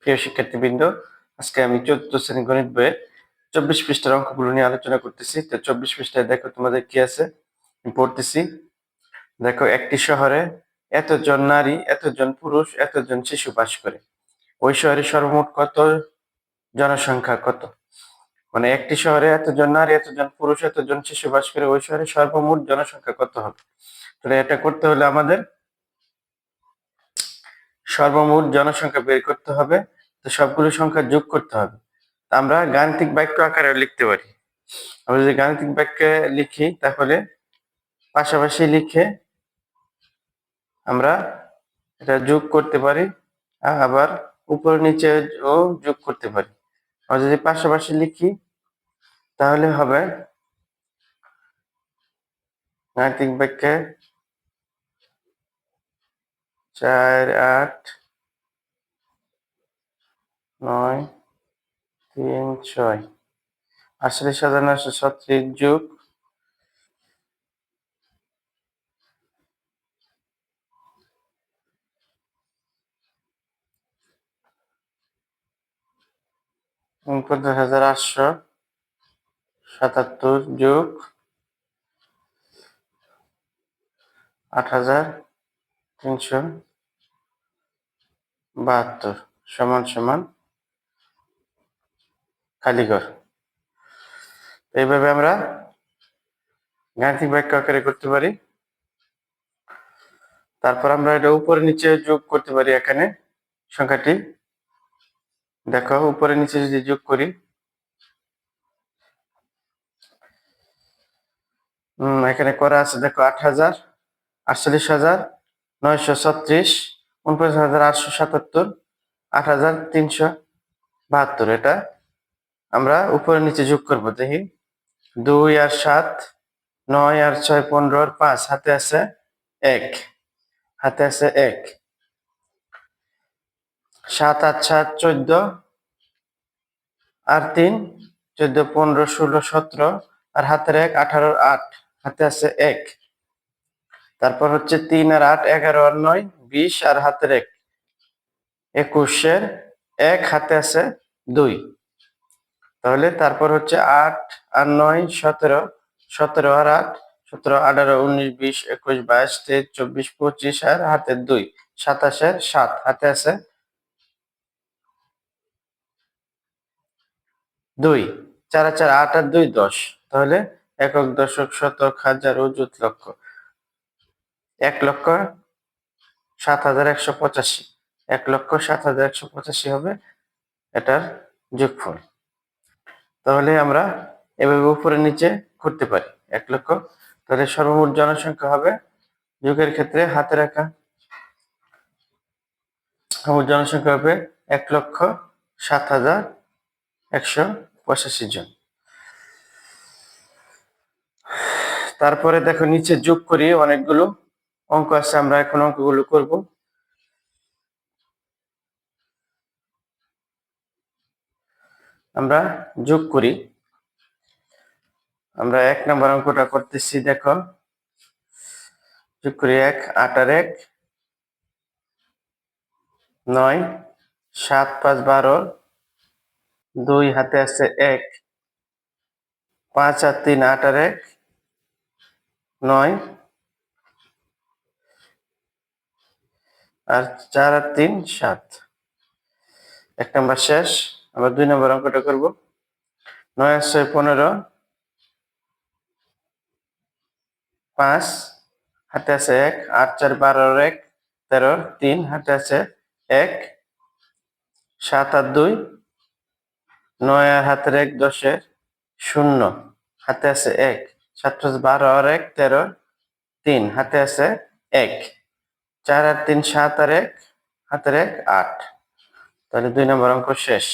প্রিয় শিক্ষার্থীবৃন্দ, আজকে আমি 14th শ্রেণী গণিত বইয়ের 24 পৃষ্ঠার অঙ্কগুলো নিয়ে আলোচনা করতেছি। তো 24 পৃষ্ঠায় দেখো তোমাদের কি আছে, আমি পড়তেছি। দেখো, একটি শহরে এতজন নারী, এতজন পুরুষ, এতজন শিশু বাস করে। ওই শহরে সর্বমোট কত জনসংখ্যা কত? মানে একটি শহরে এতজন নারী, এতজন পুরুষ, এতজন শিশু বাস করে, ওই শহরে সর্বমোট জনসংখ্যা কত হবে? তাহলে এটা করতে হলে আমাদের সর্বমোট জনসংখ্যা বের করতে হবে। তো সবগুলো সংখ্যা যোগ করতে হবে। আমরা গাণিতিক বাক্য আকারে লিখতে পারি। আমরা যদি গাণিতিক বাক্যে লিখি তাহলে পাশাপাশি লিখে আমরা এটা যোগ করতে পারি, আবার উপরে নিচে ও যোগ করতে পারি। আমরা যদি পাশাপাশি লিখি তাহলে হবে গাণিতিক বাক্যে 4 8 9 3 6 48,936 যোগ 49,877 যোগ 8,372 সমান সমান খালিঘর। এইভাবে আমরা গাণিতিক বাক্য আকারে করতে পারি। তারপর আমরা এটা উপরে নিচে যোগ করতে পারি। এখানে সংখ্যাটি দেখো, উপরে নিচে যদি যোগ করি, এখানে করা আছে দেখো 8,000, 48,936, 49,877, 8,372। এটা আমরা উপরে নিচে যোগ করবো। দেখি, 2 আর 7, 9 আর 6, 15 আর 5, হাতে আছে 1, হাতে আছে 1, 7 আর 7 14 আর 3 14, 15, 16, 17 আর হাতের 1 18 আর 8, হাতে আছে 1। তারপর হচ্ছে 3 আর 8 11 আর 9 20 আর হাতের 1 21 এর 1, হাতে আছে 2। তাহলে তারপর হচ্ছে 8 আর 9 17, 17 আর 8 17, 18, 19, 20, 21, 22, 23, 24, 25 আর হাতে 2 27 এর 7, হাতে আছে 2। 4 আর 4 8 আর 2 10। তাহলে একক, দশক, শতক, হাজার, অযুত, লক্ষ। 1,07,185। 1,07,185 হবে এটার যোগফল। তাহলে আমরা এভাবে উপরে নিচে করতে পারি 1 লক্ষ। তাহলে সর্বমোট জনসংখ্যা হবে, যোগের ক্ষেত্রে হাতে রাখা, সর্বমোট জনসংখ্যা হবে 1,07,185 জন। তারপরে দেখো নিচে যোগ করি, অনেকগুলো অঙ্ক আছে, আমরা এখন অঙ্কগুলো করব। আমরা যোগ করি। আমরা 1 নম্বর অঙ্কটা করতেছি। দেখো, যোগ করি 1 8 আর 1 9, 7 5 12, 2 হাতে আছে 1, 5 আর 3 8 আর 1 9 আর 4 আর 3 7। 1 নম্বর শেষ। আমরা 2 নম্বর অঙ্কটা করব। 9 আর 6 15, 5 হাতে আছে 1, 8 4 12 আর 1 13, 3 হাতে আছে 1, 7 আর 2 9 আর হাতের 1 10 এর 0, হাতে আছে 1, 7 5 12 আর 1 13, 3 হাতে আছে 1, 4 আর 3 7 আর 1 হাতের 1 8। তাহলে 2 নম্বর অঙ্ক শেষ।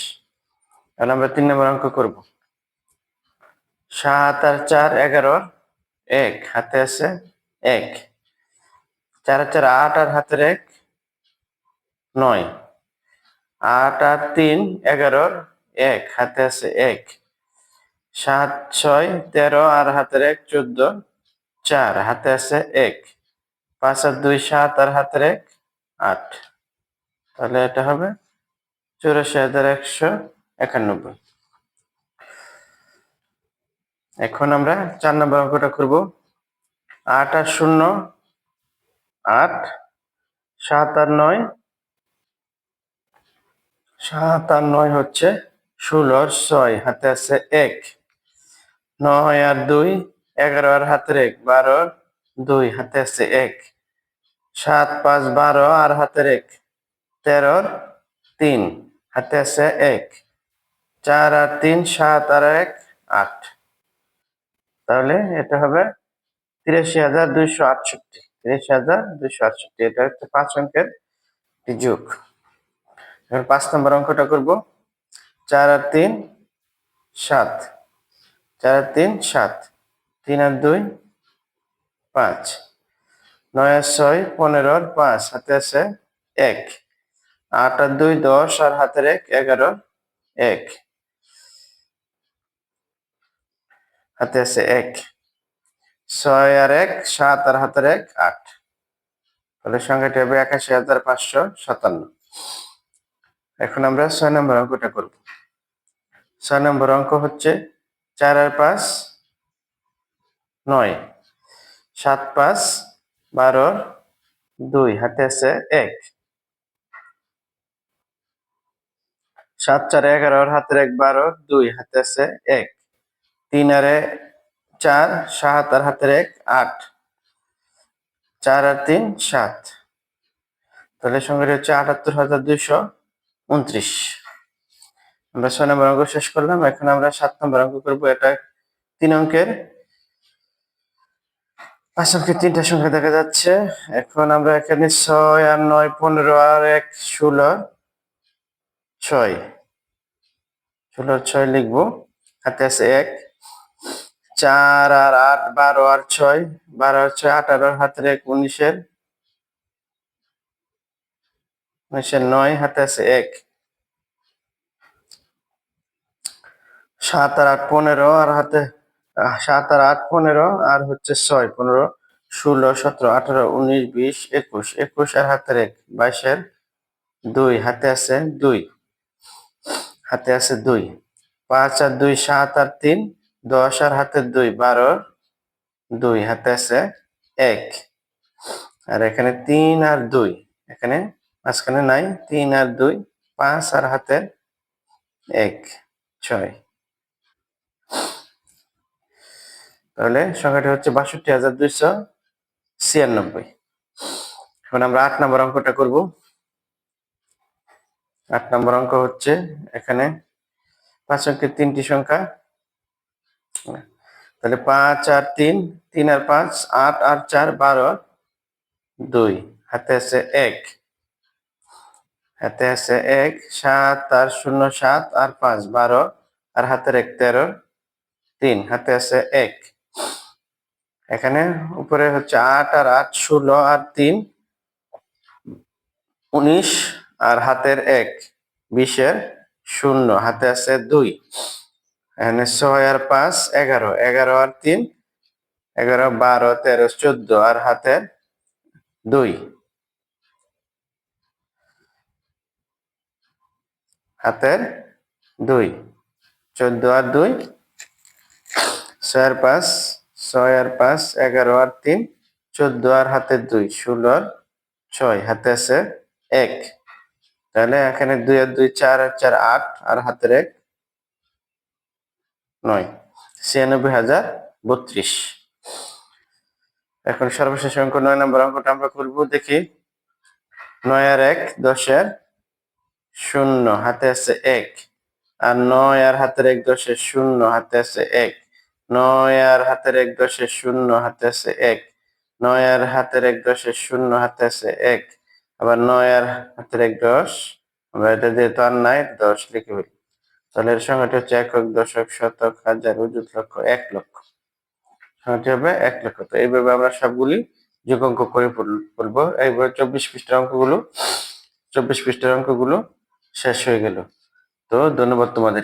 তাহলে আমরা 3 নম্বর অঙ্ক করব। 7 আর 4 11, 1 হাতে আছে 1, 4 আর 4 8 আর হাতের 1 9, 8 আর 3 11, 1 হাতে আছে 1, 7 6 13 আর হাতের 1 14, 4 হাতে আছে 1, 5 আর 2 7 আর হাতের 1 8। তাহলে এটা হবে 84,191। এখন আমরা 4 নম্বর অঙ্কটা করব। 8 আর 0 8, 7 আর 9, 7 আর 9 হচ্ছে 16 6, হাতে আছে 1, 9 আর 2 11 আর হাতের 1, 12 2, হাতে আছে 1, 7 5 12 আর হাতের 1, 13 3, হাতে আছে 1, 4 আর 3 7 আর 1 8। তাহলে এটা হবে 83,268। 83,268, এটা হচ্ছে 5 অঙ্কের যোগ। এখন 5 নম্বর অঙ্কটা করব। 4 আর 3 7, 4 আর 3 7, 3 আর 2 5, 9 আর 6 15 আর 5, হাতে আছে 1, 8 আর 2 10 আর হাতের 1 11 1, হাতে আছে 1, 6 আর 1 7 আর হাতের 1 8। তাহলে সংখ্যাটি হবে 81,557। এখন আমরা 6 নম্বর অঙ্কটা করব। 6 নম্বর অঙ্ক হচ্ছে 4 আর 5 9, 7 5 12 2, হাতে আছে 1, 7 4 11 আর হাতের 1 12 2, হাতে আছে 1, 3 আর 4 7 আর হাতের 1 8, 4 আর 3 7। তাহলে সংখ্যাটি হচ্ছে 78,229। আমরা 6 নম্বর অঙ্ক শেষ করলাম। এখন আমরা 7 নম্বর অঙ্ক করব। এটা 3 অঙ্কের, 5 অঙ্কের 3টা সংখ্যা দেখা যাচ্ছে। এখন আমরা এখানে 6 আর 9 15 আর 1 16 6, 16 6 লিখবো। হাতে আছে 1, 4 আর 8 12 আর 6, 12 আর 6 18 আর হাতের 1 19 এর 9, হাতে আছে 1, 7 আর 8 15 আর হাতে 7 আর 8 15 আর হচ্ছে 6 15 16 17 18 19 20 21, 21 আর হাতের 1 22 এর 2, হাতে আছে 2, হাতে আছে 2, 5 আর 2 7 আর 3 10 আর হাতের 2 12 2, হাতে আছে 1, আর এখানে 3 আর 2, এখানে মাঝখানে নাই, 3 আর 2 5 আর হাতে 1 6। তাহলে সংখ্যাটি হচ্ছে 62,296। এখন আমরা 8 নম্বর অঙ্কটা করব। 8 নম্বর অঙ্ক হচ্ছে এখানে 5 অঙ্কের 3টি সংখ্যা। তাহলে 5 আর 3 3 আর 5 8 আর 4 12 2, হাতে আছে 1, হাতে আছে 1, 7 আর 0 7 আর 5 12 আর হাতের 1 13 3, হাতে আছে 1। এখানে উপরে হচ্ছে 8 আর 8 16 আর 3 19 আর হাতের 1 20 এর 0, হাতে আছে 2। এখানে 6 আর 5 11, 11 আর 3 11 12 13 14 আর হাতে 2, হাতের 2 14 আর 2 6 আর 5 6 আর 5 11 আর 3 14 আর হাতের 2 16 আর 6, হাতে আছে 1। তাহলে এখানে 2 আর 2 4 আর 4 8 আর হাতের 1 9, 96,032। এখন সর্বশেষ অঙ্ক 9 নম্বর অঙ্কটা আমরা করব। দেখি 9 আর 1 10 এর 0, হাতে আছে 1, আর 9 আর হাতের 1 10 এর 0, হাতে আছে 1, 9 আর হাতের 1 10 এর 0, হাতে আছে 1, 9 আর হাতের 1 10 এর 0, হাতে আছে 1, আবার 9 আর হাতের 1 10, আমরা এটা যেহেতু আর নাই 10 লিখে ফেলি। তাহলে এর সংখ্যাটি হচ্ছে একক দশক শতক হাজার অযুত লক্ষ 1 লক্ষ। সংখ্যাটি হবে 1 লক্ষ। তো এইভাবে আমরা সবগুলি যোগ অঙ্ক করে ফেলবো। এইভাবে 24 পৃষ্ঠার অঙ্কগুলো শেষ হয়ে গেল। তো ধন্যবাদ তোমাদের।